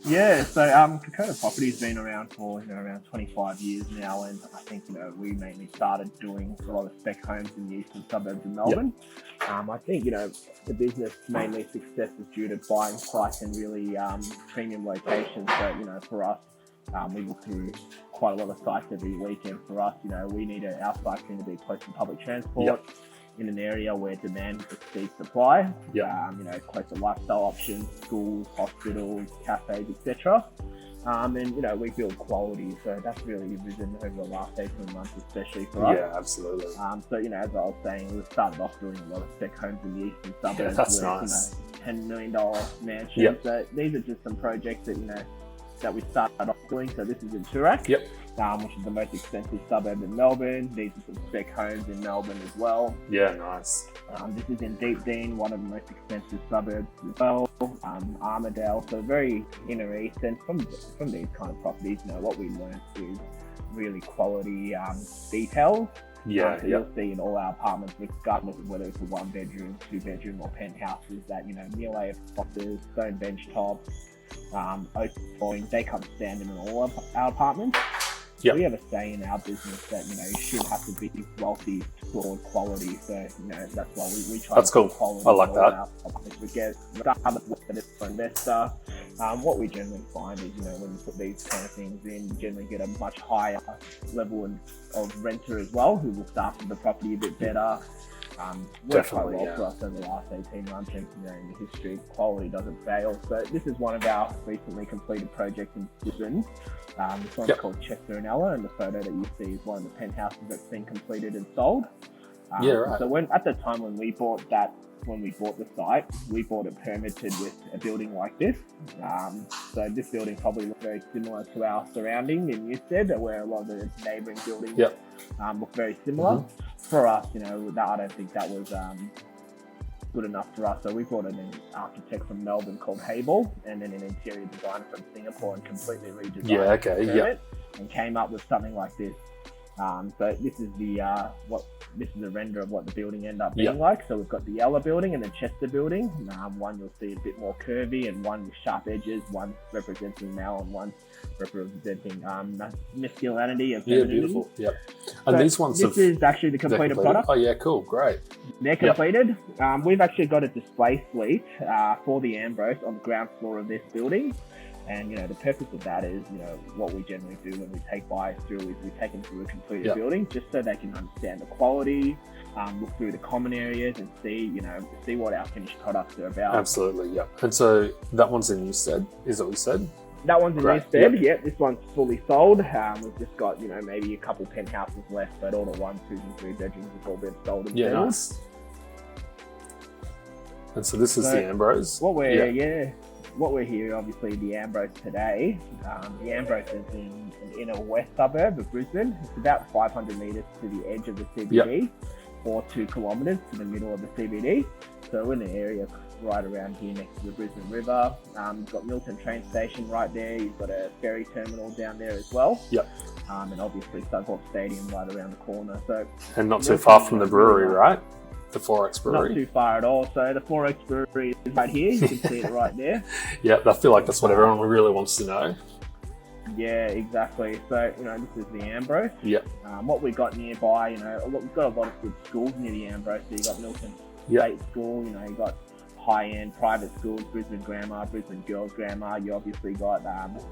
Yeah, so Kokoda Property's been around for around 25 years now, and I think we mainly started doing a lot of spec homes in the eastern suburbs of Melbourne. I think the business mainly success is due to buying sites in really premium locations. So for us, we look through quite a lot of sites every weekend. For us, we need our sites to be close to public transport. Yep. In an area where demand exceeds supply, close to lifestyle options, schools, hospitals, cafes, etc. And we build quality, so that's really risen over the last 18 months, especially for us. Yeah, absolutely. So as I was saying, we started off doing a lot of spec homes in the eastern suburbs. Yeah, that's nice. $10 million mansions. Yep. So these are just some projects that that we started off doing. So this is in Toorak. Yep. Which is the most expensive suburb in Melbourne. These are some spec homes in Melbourne as well. Yeah, nice. This is in Deep Dean, one of the most expensive suburbs as well. Armadale, so very inner east. And from these kind of properties, what we learned is really quality details. Yeah, you'll see in all our apartments, regardless of whether it's a 1-bedroom, 2-bedroom, or penthouses, that meal A boxes, stone bench tops, oak flooring, they come standard in all of our apartments. Yep. We have a say in our business that you shouldn't have to be wealthy to afford quality. So that's why we try. That's to cool. Quality. I like that. We get regardless of whether it's an investor. What we generally find is when you put these kind of things in, you generally get a much higher level of renter as well, who will staff the property a bit better. Worked quite well for us over the last 18 months, and in the history, quality doesn't fail. So this is one of our recently completed projects in Brisbane. This one's called Chester and Ella, and the photo that you see is one of the penthouses that's been completed and sold. So at the time when we bought the site, we bought it permitted with a building like this. So this building probably looked very similar to our surrounding in Newstead, where a lot of the neighbouring buildings look very similar. Mm-hmm. For us, I don't think that was good enough for us. So we brought in an architect from Melbourne called Habel, and then an interior designer from Singapore, and completely redesigned it and came up with something like this. So this is this is a render of what the building ended up being like. So we've got the Ella building and the Chester building. One you'll see a bit more curvy, and one with sharp edges, one representing male and one representing masculinity and femininity. Yeah, beautiful. Yep. And so these ones this is actually the completed product. Oh yeah, cool, great. They're completed. We've actually got a display suite for the Ambrose on the ground floor of this building. And the purpose of that is, what we generally do when we take buyers through is we take them through a completed building, just so they can understand the quality, look through the common areas, and see what our finished products are about. Absolutely, yeah. And so that one's in Newstead, is that what you said? That one's in Newstead. Yep. This one's fully sold. We've just got maybe a couple penthouses left, but all the 1, 2, and 3 bedrooms have all been sold and filled. Nice. And so this is the Ambrose. What we're here, obviously, the Ambrose today. The Ambrose is in an inner west suburb of Brisbane. It's about 500 metres to the edge of the CBD, or 2 kilometres to the middle of the CBD. So we're in an area right around here next to the Brisbane River. You've got Milton train station right there. You've got a ferry terminal down there as well. And obviously Suncorp Stadium right around the corner. And not too far from the brewery, right? The Forex Brewery. Not too far at all. So the Forex Brewery is right here. You can see it right there. I feel like that's what everyone really wants to know. Yeah, exactly. So, this is the Ambrose. What we got nearby, we've got a lot of good schools near the Ambrose. So you got Milton State School, you got high-end private schools, Brisbane Grammar, Brisbane Girls Grammar. You obviously got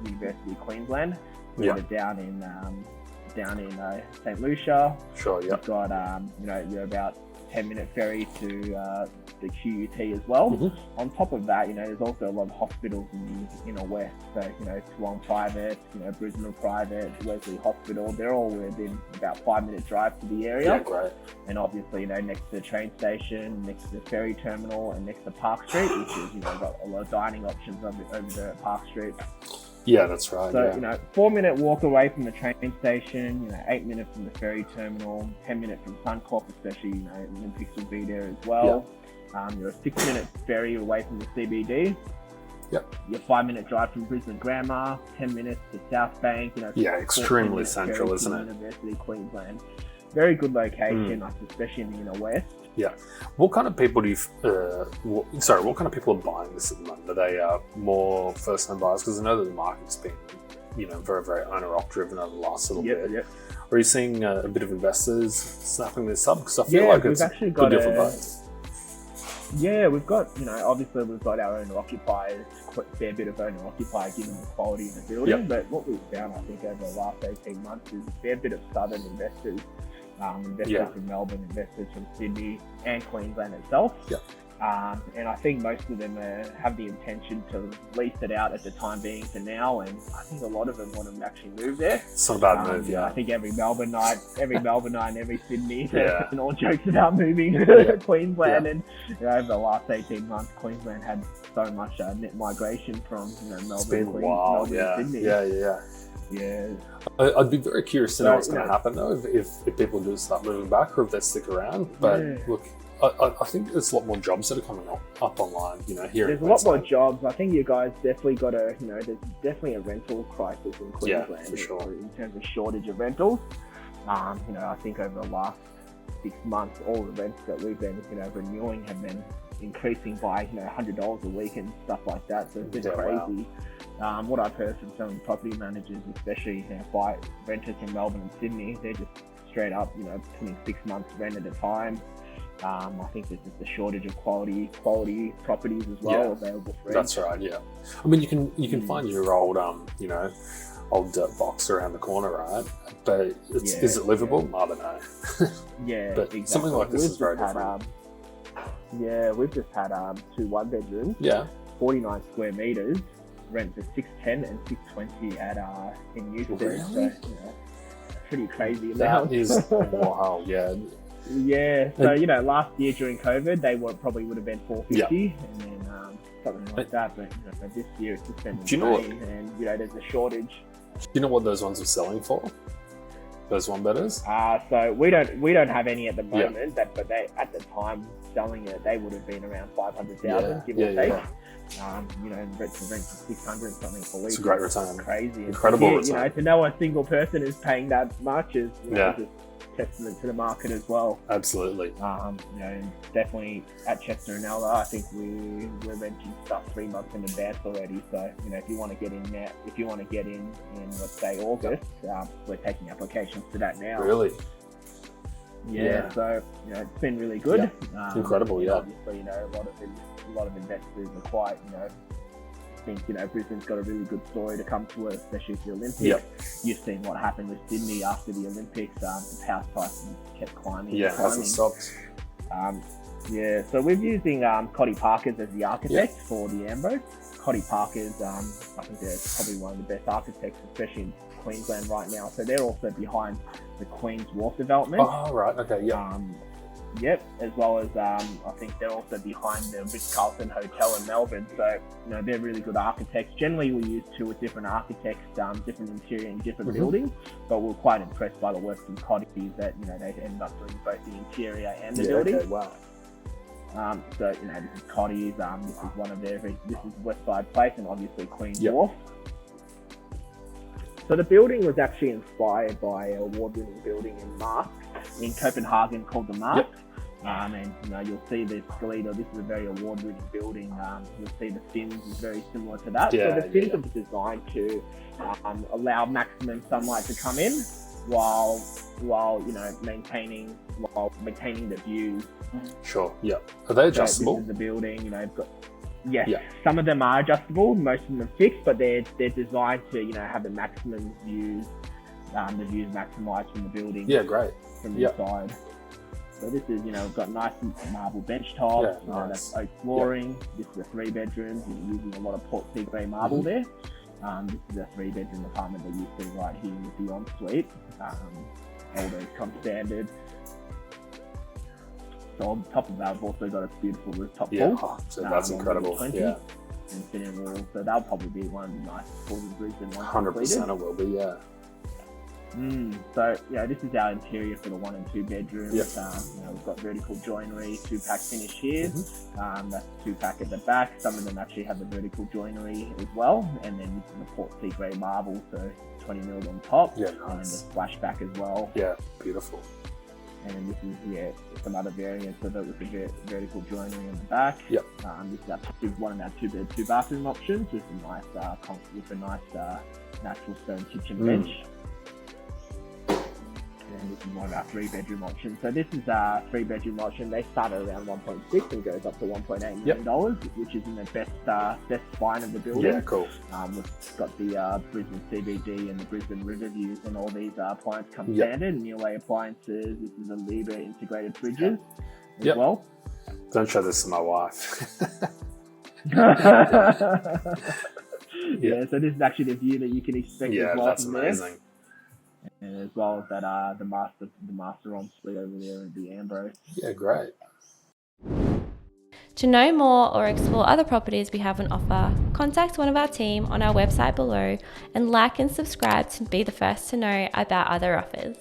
University of Queensland. We're down in St. Lucia. Sure, You've got, you're about 10-minute ferry to the QUT as well. Mm-hmm. On top of that, there's also a lot of hospitals in the inner west. So, Toowong Private, Brisbane Private, Wesley Hospital, they're all within about 5-minute drive to the area. Yeah, great. And obviously, next to the train station, next to the ferry terminal, and next to Park Street, which is, got a lot of dining options over there at Park Street. Yeah, that's right. So, 4-minute walk away from the train station, 8 minutes from the ferry terminal, 10 minutes from Suncorp, especially, Olympics will be there as well. You're a 6-minute ferry away from the CBD. You're 5-minute drive from Brisbane Grammar, 10 minutes to South Bank. Extremely central, isn't it? University of Queensland. Very good location, especially in the inner west. Yeah. What kind of people do you? What kind of people are buying this at the moment? Are they more first-time buyers? Because I know that the market's been, very, very owner-op driven over the last little bit. Yep. Are you seeing a bit of investors snapping this up? Because I feel like it's actually good got for both. Yeah, we've got, obviously we've got our owner-occupiers, quite a fair bit of owner-occupier given the quality of the building, Yep. but what we've found, I think, over the last 18 months is a fair bit of southern investors, investors from Melbourne, investors from Sydney and Queensland itself. Yep. And I think most of them have the intention to lease it out at the time being for now, and I think a lot of them want to actually move there. It's not a bad move, I think every Melbourne night, and every Sydney, Yeah. and all jokes about moving to Queensland. Yeah. And over the last 18 months, Queensland had so much net migration from Melbourne, It's been Queens, wild, Melbourne, Sydney. Yeah. Yeah. I'd be very curious to know So, what's going to happen though if people do start moving back or if they stick around. But look, I think there's a lot more jobs that are coming up online. Here There's in a lot more Queensland. jobs. I think you guys definitely got there's definitely a rental crisis in Queensland for sure. in terms of shortage of rentals. I think over the last 6 months, all the rents that we've been, renewing have been increasing by, $100 a week and stuff like that. So it's been crazy. Wow. What I've heard from some property managers, especially by renters in Melbourne and Sydney, they're just straight up, putting 6 months rent at a time. I think there's just a shortage of quality properties as well available for rent. That's right. Yeah. I mean, you can find your old old dirt box around the corner, right? But is it livable? I don't know. Yeah, but exactly. something like this is very different. We've just had 2 1-bedrooms, 49 square meters, rent for $610 and $620 at in Newton. Really? So, pretty crazy That amount. is wow. Yeah. Yeah. So last year during COVID, they probably would have been $450, and then something like that. But this year it's just been insane, and there's a shortage. Do you know what those ones are selling for? Those 1-bedders? So we don't have any at the moment. But they at the time selling it, they would have been around 500,000, give or take. Rent for 600 something for week. It's a great return. Crazy, Incredible return. To know a single person is paying that much is just testament to the market as well. Absolutely. Definitely at Chester and Ella, I think we're renting stuff 3 months in advance already. So if you want to get in there, in let's say August, we're taking applications for that now. Really? Yeah. So it's been really good. Incredible. Obviously, a lot of investors are quite think Brisbane's got a really good story to come to it, especially with the Olympics. You've seen what happened with Sydney after the Olympics. The house prices kept climbing. It hasn't stopped. So we're using Coddy Parkers as the architect for the Ambrose. Coddy Parkers, I think they're probably one of the best architects, especially in Queensland right now. So they're also behind the Queen's Wharf development. Oh, right. Okay. Yeah. As well as I think they're also behind the Ritz-Carlton Hotel in Melbourne. So they're really good architects. Generally, we use 2 with different architects, different interior and different buildings. But we're quite impressed by the work from Coddy that they ended up doing both the interior and the building. Okay, wow. This is Coddy's. This is one of their. This is Westside Place and obviously Queen's Wharf. So the building was actually inspired by an award-winning building in Copenhagen called the Mark. And you'll see this Galito. This is a very award-winning building. You'll see the fins is very similar to that. So the fins are designed to allow maximum sunlight to come in while maintaining the views. Sure. Yeah. Are they adjustable? So this is the building. Some of them are adjustable. Most of them are fixed, but they're designed to have the maximum views. The views maximized from the building. Yeah, great. From the side. So this is, we've got nice marble bench tops, that's oak flooring. This is a 3-bedroom. You're using a lot of Port Seagrey marble there. This is a 3-bedroom apartment that you see right here with the ensuite. All those come standard. So on top of that, I've also got a beautiful rooftop pool. So that's incredible. And thinning walls. So that'll probably be one of the nicest pools in Brisbane. 100% it will be, yeah. So this is our interior for the 1 and 2 bedrooms. We've got vertical joinery, 2-pack finish here. That's 2-pack at the back. Some of them actually have the vertical joinery as well. And then this is the Port Seagrey marble, so 20 mil on top. Yeah, And then nice. the splashback as well. Yeah, beautiful. And this is some other variants of it with the vertical joinery in the back. Yep. This is one of our 2-bed 2-bathroom options with a nice natural stone kitchen bench. And this is one of our 3-bedroom options. So this is a 3-bedroom option. They start at around 1.6 and goes up to $1.8 million, which is in the best spine of the building. Yeah, cool. We've got the Brisbane CBD and the Brisbane River views, and all these appliances come standard. Neoway appliances. This is a Liebherr integrated fridges as well. Don't show this to my wife. Yeah, so this is actually the view that you can expect as well. Yeah, that's amazing. And as well as that, the master ensuite over there in the Ambrose. Yeah, great. To know more or explore other properties we have on offer, contact one of our team on our website below and like and subscribe to be the first to know about other offers.